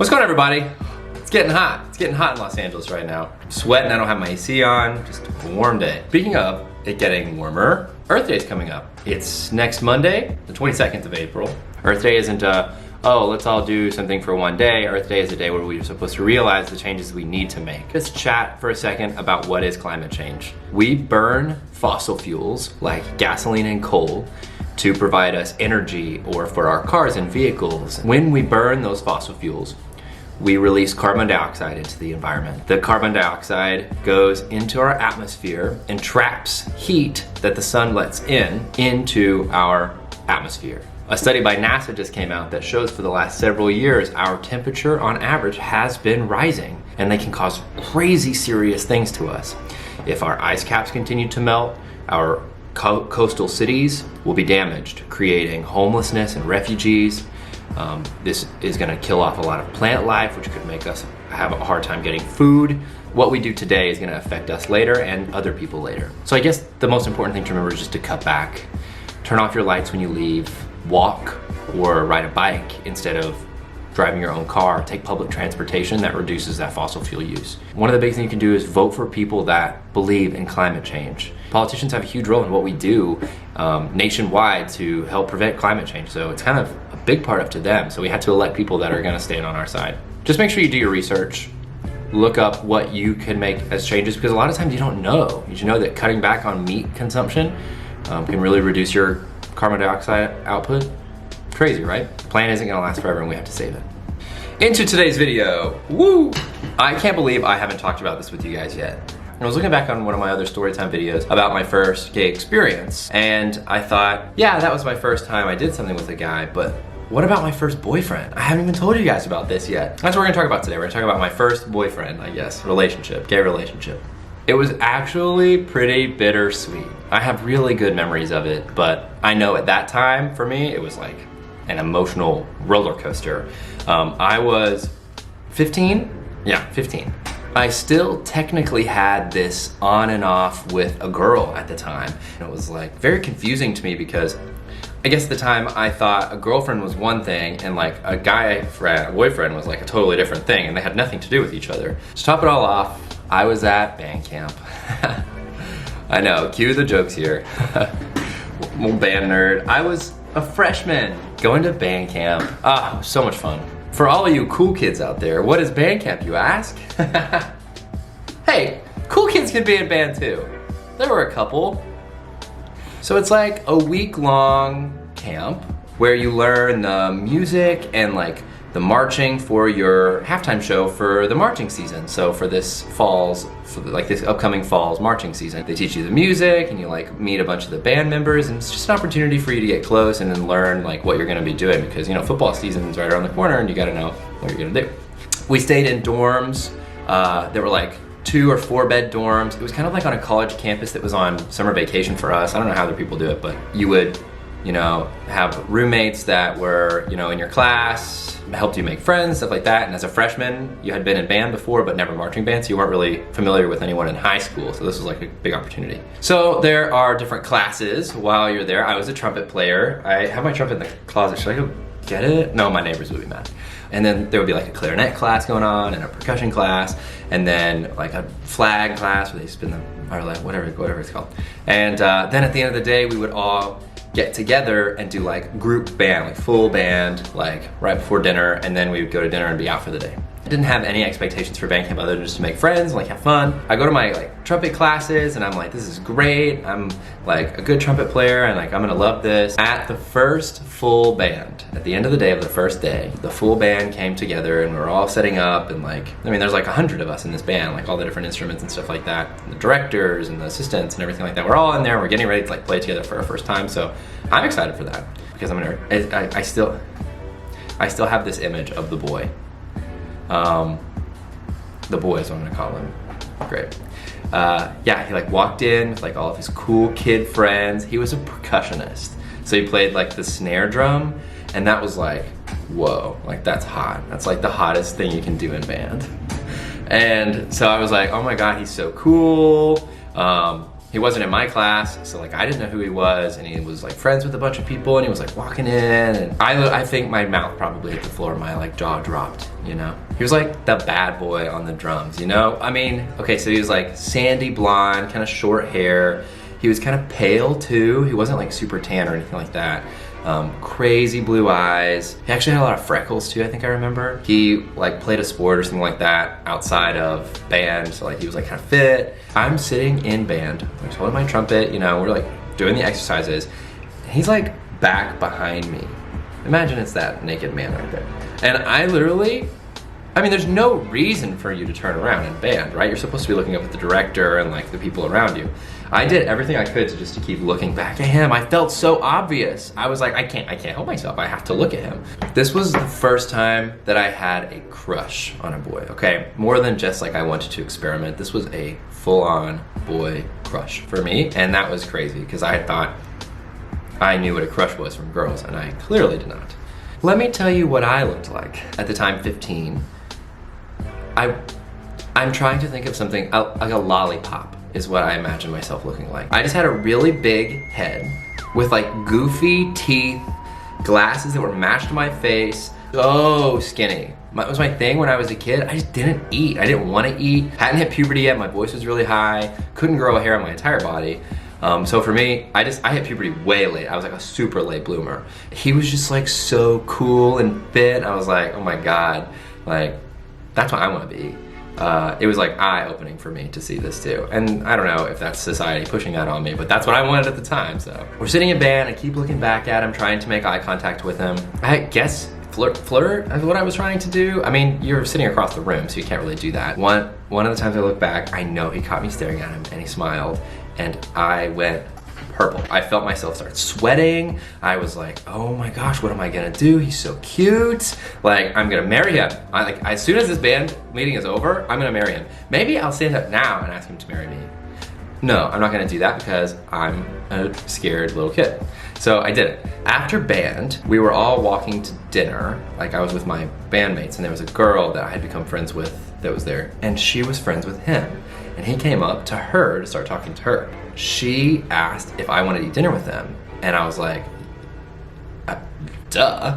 What's going on, everybody? It's getting hot. It's getting hot in Los Angeles right now. I'm sweating, I don't have my AC on, just a warm day. Speaking of it getting warmer, Earth Day is coming up. It's next Monday, the 22nd of April. Earth Day isn't oh, let's all do something for one day. Earth Day is a day where we're supposed to realize the changes we need to make. Let's chat for a second about what is climate change. We burn fossil fuels like gasoline and coal to provide us energy or for our cars and vehicles. When we burn those fossil fuels, we release carbon dioxide into the environment. The carbon dioxide goes into our atmosphere and traps heat that the sun lets into our atmosphere. A study by NASA just came out that shows for the last several years, our temperature on average has been rising, and they can cause crazy serious things to us. If our ice caps continue to melt, our coastal cities will be damaged, creating homelessness and refugees. This is gonna kill off a lot of plant life, which could make us have a hard time getting food. What we do today is gonna affect us later and other people later. So I guess the most important thing to remember is just to cut back. Turn off your lights when you leave, walk or ride a bike instead of driving your own car. Take public transportation. That reduces that fossil fuel use. One of the big things you can do is vote for people that believe in climate change. Politicians have a huge role in what we do nationwide to help prevent climate change. So it's kind of a big part up to them. So we have to elect people that are gonna stand on our side. Just make sure you do your research. Look up what you can make as changes, because a lot of times you don't know. You should know that cutting back on meat consumption can really reduce your carbon dioxide output. Crazy, right? The planet isn't gonna last forever and we have to save it. Into today's video. Woo! I can't believe I haven't talked about this with you guys yet. I was looking back on one of my other Storytime videos about my first gay experience, and I thought, yeah, that was my first time I did something with a guy, but what about my first boyfriend? I haven't even told you guys about this yet. That's what we're gonna talk about today. We're gonna talk about my first boyfriend, I guess, relationship, gay relationship. It was actually pretty bittersweet. I have really good memories of it, but I know at that time, for me, it was like an emotional roller coaster. I was 15? Yeah, 15. I still technically had this on and off with a girl at the time. And it was like very confusing to me because I guess at the time I thought a girlfriend was one thing and like a boyfriend was like a totally different thing, and they had nothing to do with each other. To top it all off, I was at band camp. I know, cue the jokes here. I'm a band nerd. I was a freshman going to band camp. Ah, so much fun. For all of you cool kids out there, what is band camp, you ask? Hey, cool kids can be in band too. There were a couple. So it's like a week-long camp where you learn the music and like the marching for your halftime show for the marching season. So for this upcoming fall's marching season, they teach you the music and you like meet a bunch of the band members, and it's just an opportunity for you to get close and then learn like what you're gonna be doing, because you know football season's right around the corner and you gotta know what you're gonna do. We stayed in dorms. There were like 2 or 4 bed dorms. It was kind of like on a college campus that was on summer vacation for us. I don't know how other people do it, but you would, you know, have roommates that were, you know, in your class, helped you make friends, stuff like that. And as a freshman, you had been in band before, but never marching band, so you weren't really familiar with anyone in high school. So this was like a big opportunity. So there are different classes while you're there. I was a trumpet player. I have my trumpet in the closet. Should I go get it? No, my neighbors would be mad. And then there would be like a clarinet class going on and a percussion class, and then like a flag class where they spin them, or like whatever it's called. And then at the end of the day, we would all get together and do like group band, like full band, like right before dinner, and then we would go to dinner and be out for the day. I didn't have any expectations for band camp other than just to make friends and like have fun. I go to my like trumpet classes and I'm like, this is great. I'm like a good trumpet player and like I'm gonna love this. At the first full band, at the end of the day of the first day, the full band came together and we were all setting up, and like, I mean, there's like 100 of us in this band, like all the different instruments and stuff like that, and the directors and the assistants and everything like that. We're all in there, we're getting ready to like play together for our first time. So I'm excited for that because I'm a nerd. I still have this image of the boy. The boy is what I'm gonna call him. Great. Yeah, he like walked in with like all of his cool kid friends. He was a percussionist. So he played like the snare drum, and that was like, whoa, like that's hot. That's like the hottest thing you can do in band. And so I was like, oh my God, he's so cool. He wasn't in my class, so like I didn't know who he was, and he was like friends with a bunch of people, and he was like walking in, and I think my mouth probably hit the floor, my like jaw dropped, you know? He was like the bad boy on the drums, you know? I mean, okay, so he was like sandy blonde, kind of short hair. He was kind of pale too. He wasn't like super tan or anything like that. Crazy blue eyes. He actually had a lot of freckles too, I think I remember. He like played a sport or something like that outside of band, so like he was like kind of fit. I'm sitting in band, I'm just holding my trumpet, you know, we're like doing the exercises. And he's like back behind me. Imagine it's that naked man right there. And I literally, I mean, there's no reason for you to turn around in band, right? You're supposed to be looking up at the director and like the people around you. I did everything I could to keep looking back at him. I felt so obvious. I was like, I can't help myself. I have to look at him. This was the first time that I had a crush on a boy, okay? More than just like I wanted to experiment. This was a full-on boy crush for me, and that was crazy because I thought I knew what a crush was from girls, and I clearly did not. Let me tell you what I looked like at the time, 15. I'm trying to think of something, like a lollipop is what I imagine myself looking like. I just had a really big head with like goofy teeth, glasses that were matched to my face, so skinny. That was my thing when I was a kid. I just didn't eat. I didn't want to eat. Hadn't hit puberty yet. My voice was really high. Couldn't grow a hair on my entire body. So for me, I hit puberty way late. I was like a super late bloomer. He was just like so cool and fit. I was like, oh my God, like that's what I want to be. It was like eye-opening for me to see this too. And I don't know if that's society pushing that on me, but that's what I wanted at the time, so. We're sitting in band, I keep looking back at him, trying to make eye contact with him. I guess flirt is what I was trying to do. I mean, you're sitting across the room, so you can't really do that. One of the times I look back, I know he caught me staring at him and he smiled, and I went purple. I felt myself start sweating. I was like, oh my gosh, what am I gonna do? He's so cute. Like, I'm gonna marry him. As soon as this band meeting is over, I'm gonna marry him. Maybe I'll stand up now and ask him to marry me. No, I'm not gonna do that because I'm a scared little kid. So I did it. After band, we were all walking to dinner. Like I was with my bandmates, and there was a girl that I had become friends with that was there, and she was friends with him. And he came up to her to start talking to her. She asked if I wanted to eat dinner with them. And I was like, duh.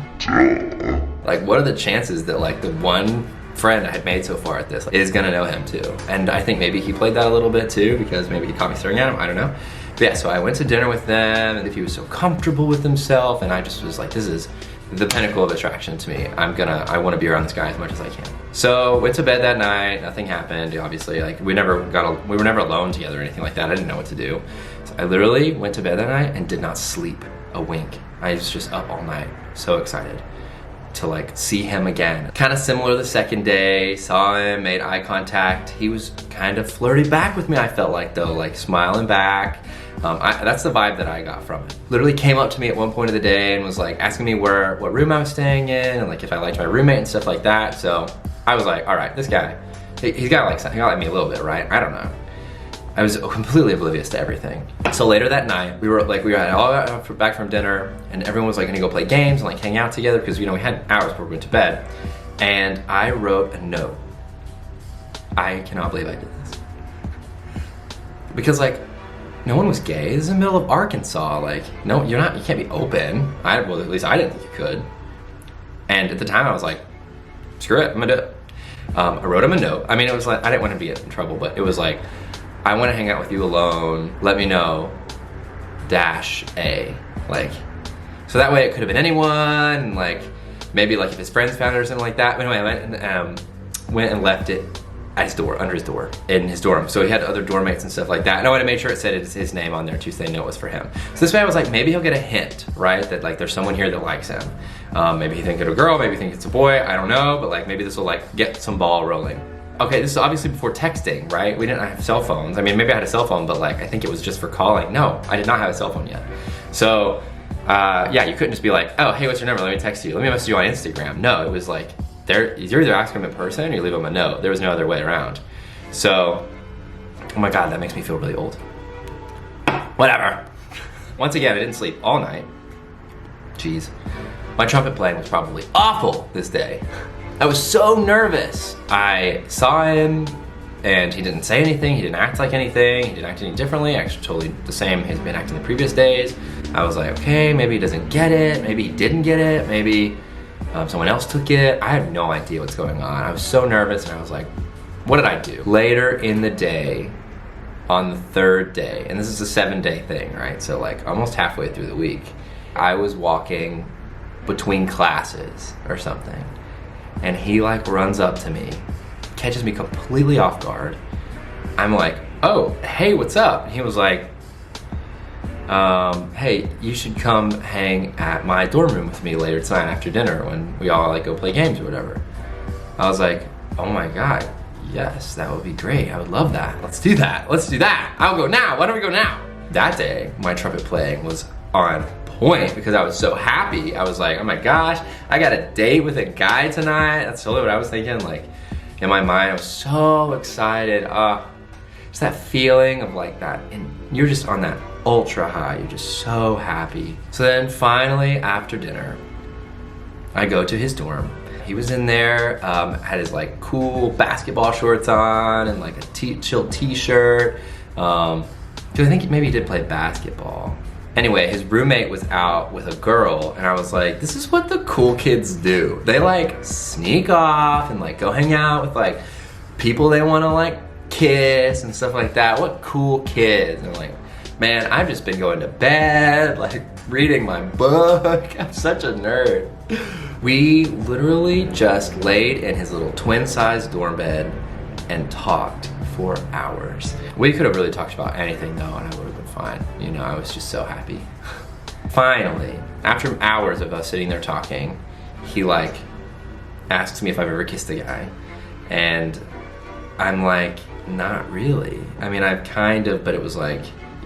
Like, what are the chances that like the one friend I had made so far at this is gonna know him too? And I think maybe he played that a little bit too, because maybe he caught me staring at him, I don't know. But yeah, so I went to dinner with them, and if he was so comfortable with himself, and I just was like, this is the pinnacle of attraction to me. I wanna be around this guy as much as I can. So went to bed that night, nothing happened, obviously. Like we were never alone together or anything like that. I didn't know what to do. So I literally went to bed that night and did not sleep a wink. I was just up all night, so excited to like see him again. Kind of similar the second day, saw him, made eye contact. He was kind of flirty back with me, I felt like though, like smiling back. That's the vibe that I got from it. Literally came up to me at one point of the day and was like asking me what room I was staying in, and like if I liked my roommate and stuff like that. So I was like, all right, this guy, he got like me a little bit, right? I don't know. I was completely oblivious to everything. So later that night, we had all got back from dinner, and everyone was like gonna go play games and like hang out together because, you know, we had hours before we went to bed. And I wrote a note. I cannot believe I did this. Because like, no one was gay. This is in the middle of Arkansas. Like, no, you can't be open. Well, at least I didn't think you could. And at the time I was like, screw it, I'm gonna do it. I wrote him a note. I mean, it was like, I didn't want to be in trouble, but it was like, I want to hang out with you alone. Let me know, -A. Like, so that way it could have been anyone, like, maybe like if his friends found it or something like that. But anyway, I went and left it at his door, under his door, in his dorm. So he had other dorm mates and stuff like that. And I wanted to make sure it said it's his name on there too, so they know it was for him. So this way I was like, maybe he'll get a hint, right? That like there's someone here that likes him. Maybe he think it's a girl, maybe he think it's a boy, I don't know, but like maybe this will like get some ball rolling. Okay, this is obviously before texting, right? We didn't have cell phones. I mean, maybe I had a cell phone, but like, I think it was just for calling. No, I did not have a cell phone yet. So, yeah, you couldn't just be like, oh, hey, what's your number? Let me text you. Let me message you on Instagram. No, it was like, you're either asking them in person or you leave them a note. There was no other way around. So, oh my God, that makes me feel really old. Whatever. Once again, I didn't sleep all night. Jeez. My trumpet playing was probably awful this day. I was so nervous. I saw him and he didn't say anything, he didn't act like anything, he didn't act any differently, actually totally the same he's been acting the previous days. I was like, okay, maybe he doesn't get it, maybe he didn't get it, maybe someone else took it. I have no idea what's going on. I was so nervous, and I was like, what did I do? Later in the day, on the third day, and this is a 7-day thing, right? So like almost halfway through the week, I was walking between classes or something, and he like runs up to me, catches me completely off guard. I'm like, oh, hey, what's up? And he was like, hey, you should come hang at my dorm room with me later tonight after dinner when we all like go play games or whatever. I was like, oh my God, yes, that would be great. I would love that. Let's do that. Let's do that. I'll go now. Why don't we go now? That day, my trumpet playing was on point because I was so happy. I was like, oh my gosh, I got a date with a guy tonight. That's totally what I was thinking. Like in my mind, I was so excited. Just that feeling of like that, and you're just on that ultra high. You're just so happy. So then finally after dinner, I go to his dorm. He was in there, had his like cool basketball shorts on and like a chill t-shirt. Cause I think maybe he did play basketball. Anyway, his roommate was out with a girl, and I was like, this is what the cool kids do. They like sneak off and like go hang out with like people they wanna like kiss and stuff like that. What cool kids. And I'm like, man, I've just been going to bed, like reading my book. I'm such a nerd. We literally just laid in his little twin-sized dorm bed and talked for hours. We could have really talked about anything though, and I would have been fine. You know, I was just so happy. Finally, after hours of us sitting there talking, he like asks me if I've ever kissed a guy. And I'm like, not really. I mean, I've kind of, but it was like,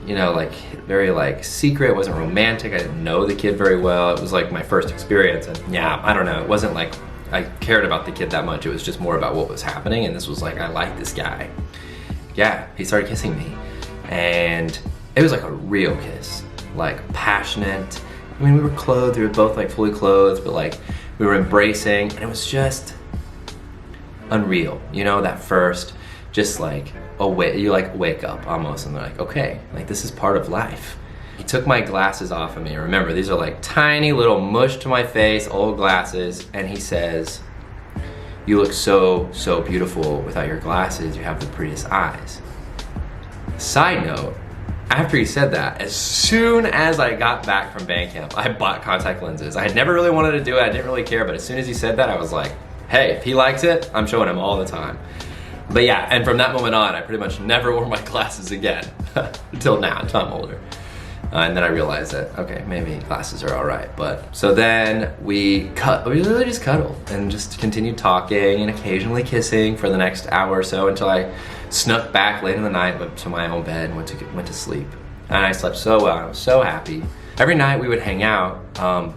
you know, like very like secret. It wasn't romantic. I didn't know the kid very well. It was like my first experience, and yeah, I don't know. It wasn't like I cared about the kid that much. It was just more about what was happening, and this was like, I like this guy. Yeah, he started kissing me, and it was like a real kiss, like passionate. I mean, we were clothed. We were both like fully clothed, but like we were embracing, and it was just unreal. You know, that first, just like you like wake up almost, and they're like, okay, like this is part of life. He took my glasses off of me. Remember, these are like tiny little mush to my face, old glasses, and he says, you look so beautiful without your glasses. You have the prettiest eyes. Side note, after he said that, as soon as I got back from band camp, I bought contact lenses. I had never really wanted to do it. I didn't really care, but as soon as he said that, I was like, hey, if he likes it, I'm showing him all the time. But yeah, and from that moment on, I pretty much never wore my glasses again until now, until I'm older. And then I realized that, okay, maybe glasses are all right. But so then we literally just cuddled and just continued talking and occasionally kissing for the next hour or so until I snuck back late in the night, went to my own bed and went to sleep. And I slept so well, I was so happy. Every night we would hang out,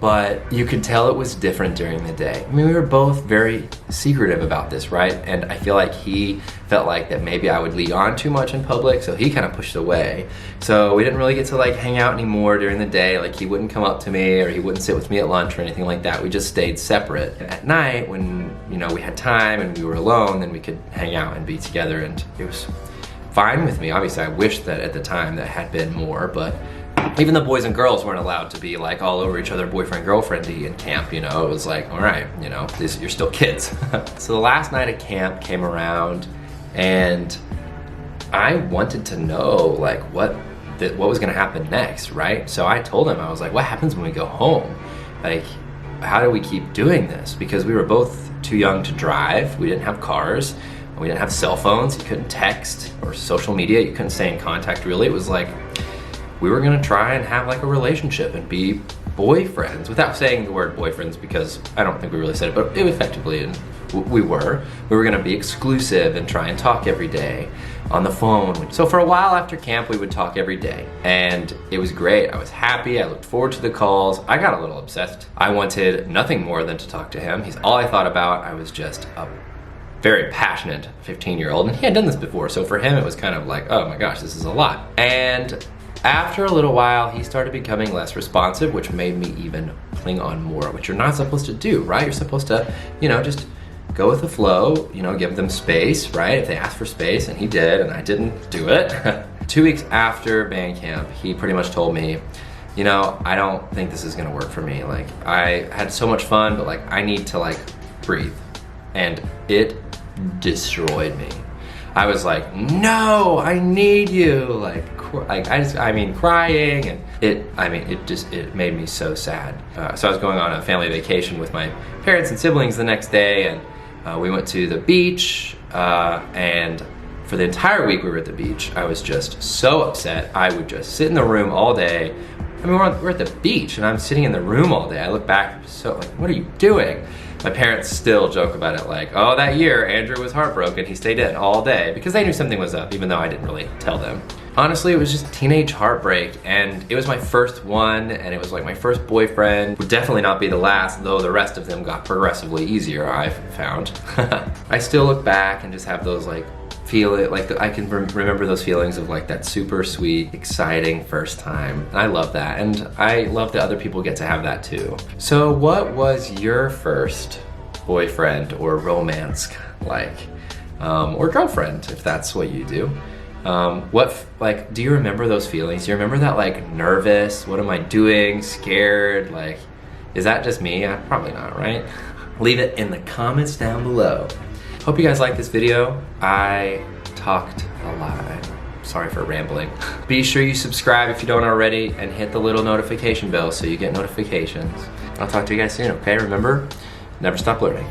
but you could tell it was different during the day. I mean, we were both very secretive about this, right? And I feel like he felt like that maybe I would lead on too much in public, so he kind of pushed away. So we didn't really get to like hang out anymore during the day. Like he wouldn't come up to me or he wouldn't sit with me at lunch or anything like that. We just stayed separate. And at night when, you know, we had time and we were alone, then we could hang out and be together, and it was fine with me. Obviously, I wish that at the time that had been more, but even the boys and girls weren't allowed to be like all over each other, boyfriend, girlfriendy in camp, you know? It was like, all right, you know, you're still kids. So the last night of camp came around, and I wanted to know like what was gonna happen next, right? So I told him, I was like, what happens when we go home? Like, how do we keep doing this? Because we were both too young to drive. We didn't have cars. We didn't have cell phones. You couldn't text or social media. You couldn't stay in contact, really. It was like, we were gonna try and have like a relationship and be boyfriends, without saying the word boyfriends, because I don't think we really said it, but it effectively, and we were gonna be exclusive and try and talk every day on the phone. So for a while after camp, we would talk every day, and it was great. I was happy. I looked forward to the calls. I got a little obsessed. I wanted nothing more than to talk to him. He's all I thought about. I was just a very passionate 15-year-old, and he had done this before, so for him it was kind of like, oh my gosh, this is a lot. And after a little while, he started becoming less responsive, which made me even cling on more, which you're not supposed to do, right? You're supposed to, you know, just go with the flow, you know, give them space, right? If they ask for space, and he did, and I didn't do it. 2 weeks after band camp, he pretty much told me, you know, I don't think this is gonna work for me. Like, I had so much fun, but like, I need to like breathe. And it destroyed me. I was like, no, I need you. Like crying, and it made me so sad. So I was going on a family vacation with my parents and siblings the next day, and we went to the beach, and for the entire week we were at the beach, I was just so upset. I would just sit in the room all day. I mean, we're at the beach and I'm sitting in the room all day. I look back, so like, what are you doing? My parents still joke about it, like, oh, that year Andrew was heartbroken. He stayed in all day, because they knew something was up, even though I didn't really tell them. Honestly, it was just teenage heartbreak, and it was my first one, and it was like my first boyfriend. Would definitely not be the last, though the rest of them got progressively easier, I've found. I still look back and just have those like, I can remember those feelings of like that super sweet, exciting first time. And I love that, and I love that other people get to have that too. So what was your first boyfriend or romance like? Or girlfriend, if that's what you do. Do you remember those feelings? Do you remember that like nervous, what am I doing, scared? Like, is that just me? Probably not, right? Leave it in the comments down below. Hope you guys liked this video. I talked a lot. I'm sorry for rambling. Be sure you subscribe if you don't already, and hit the little notification bell so you get notifications. I'll talk to you guys soon, okay? Remember, never stop learning.